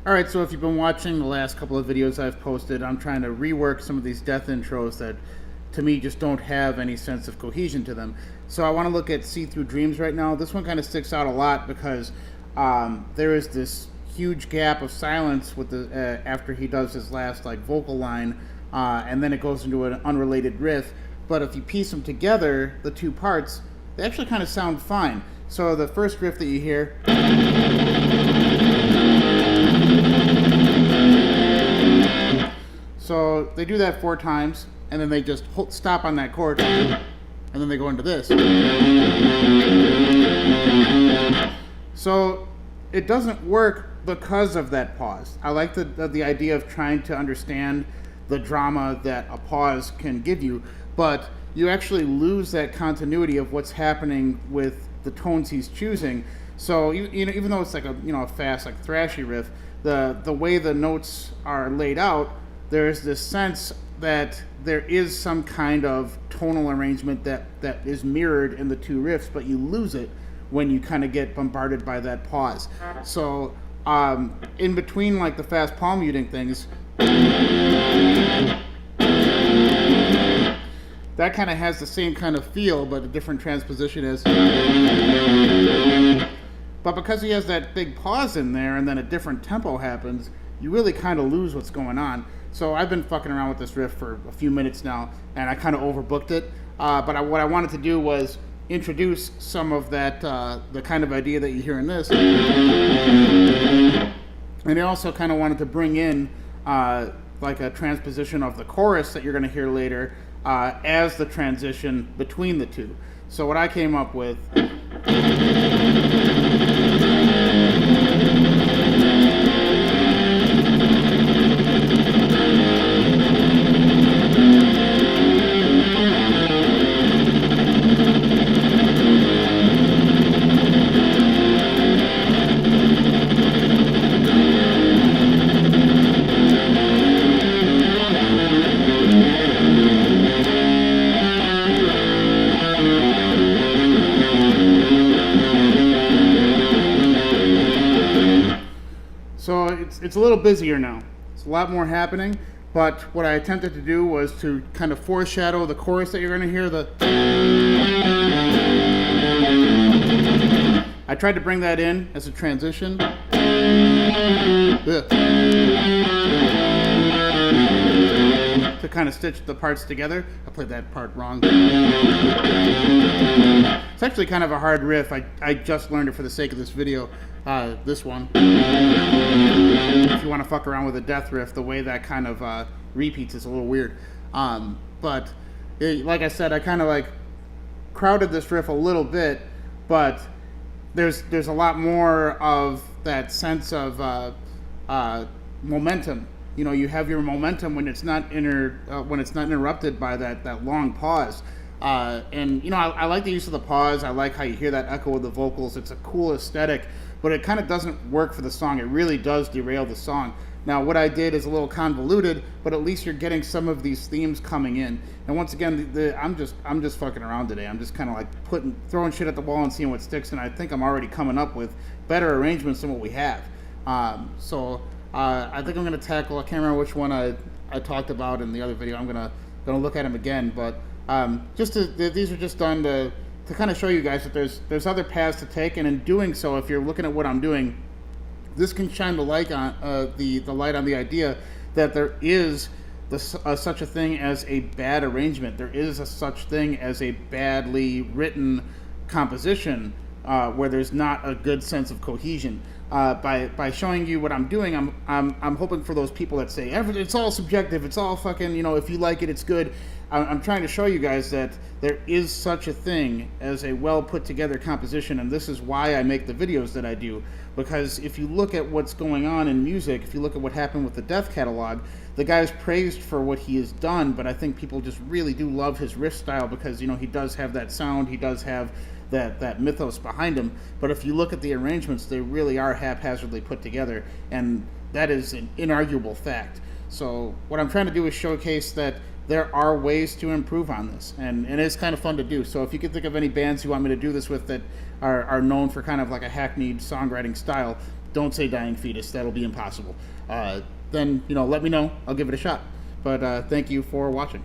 Alright, so if you've been watching the last couple of videos I've posted, I'm trying to rework some of these death intros that, to me, just don't have any sense of cohesion to them. So I want to look at See Through Dreams right now. This one kind of sticks out a lot because there is this huge gap of silence with the after he does his last vocal line, and then it goes into an unrelated riff. But if you piece them together, the two parts, they actually kind of sound fine. So the first riff that you hear, so they do that 4 times, and then they just stop on that chord, and then they go into this. So it doesn't work because of that pause. I like the idea of trying to understand the drama that a pause can give you, but you actually lose that continuity of what's happening with the tones he's choosing. So even though it's like a fast thrashy riff, the way the notes are laid out, there's this sense that there is some kind of tonal arrangement that is mirrored in the two riffs, but you lose it when you kind of get bombarded by that pause. So in between the fast palm muting things, that kind of has the same kind of feel, but a different transposition is. But because he has that big pause in there and then a different tempo happens, you really kind of lose what's going on. So I've been fucking around with this riff for a few minutes now, and I kind of overbooked it. But what I wanted to do was introduce some of that, the kind of idea that you hear in this. And I also kind of wanted to bring in like a transposition of the chorus that you're going to hear later as the transition between the two. So what I came up with. So it's a little busier now. It's a lot more happening, but what I attempted to do was to kind of foreshadow the chorus that you're going to hear. I tried to bring that in as a transition. To kind of stitch the parts together. I played that part wrong. It's actually kind of a hard riff. I just learned it for the sake of this video. This one. If you want to fuck around with a death riff, the way that kind of repeats is a little weird. But like I said, I kind of crowded this riff a little bit, but there's a lot more of that sense of momentum. You have your momentum when it's not interrupted by that long pause. And I like the use of the pause. I like how you hear that echo of the vocals. It's a cool aesthetic, but it kind of doesn't work for the song. It really does derail the song. Now, what I did is a little convoluted, but at least you're getting some of these themes coming in. And once again, I'm just fucking around today. I'm just kind of throwing shit at the wall and seeing what sticks. And I think I'm already coming up with better arrangements than what we have. I think I'm gonna tackle. I can't remember which one I talked about in the other video. I'm gonna look at them again, but these are just done to kind of show you guys that there's other paths to take, and in doing so, if you're looking at what I'm doing, this can shine the light on the light on the idea that there is such a thing as a bad arrangement. There is such thing as a badly written composition where there's not a good sense of cohesion. By showing you what I'm doing, I'm hoping for those people that say it's all subjective, it's all fucking, if you like it, it's good. I'm trying to show you guys that there is such a thing as a well put together composition, and this is why I make the videos that I do. Because if you look at what's going on in music, if you look at what happened with the Death catalog, the guy's praised for what he has done, but I think people just really do love his riff style because he does have that sound, he does have that mythos behind him. But if you look at the arrangements, they really are haphazardly put together, and that is an inarguable fact. So what I'm trying to do is showcase that there are ways to improve on this, and it's kind of fun to do. So if you can think of any bands you want me to do this with that are known for kind of like a hackneyed songwriting style, don't say dying fetus. That'll be impossible. Then let me know. I'll give it a shot. But thank you for watching.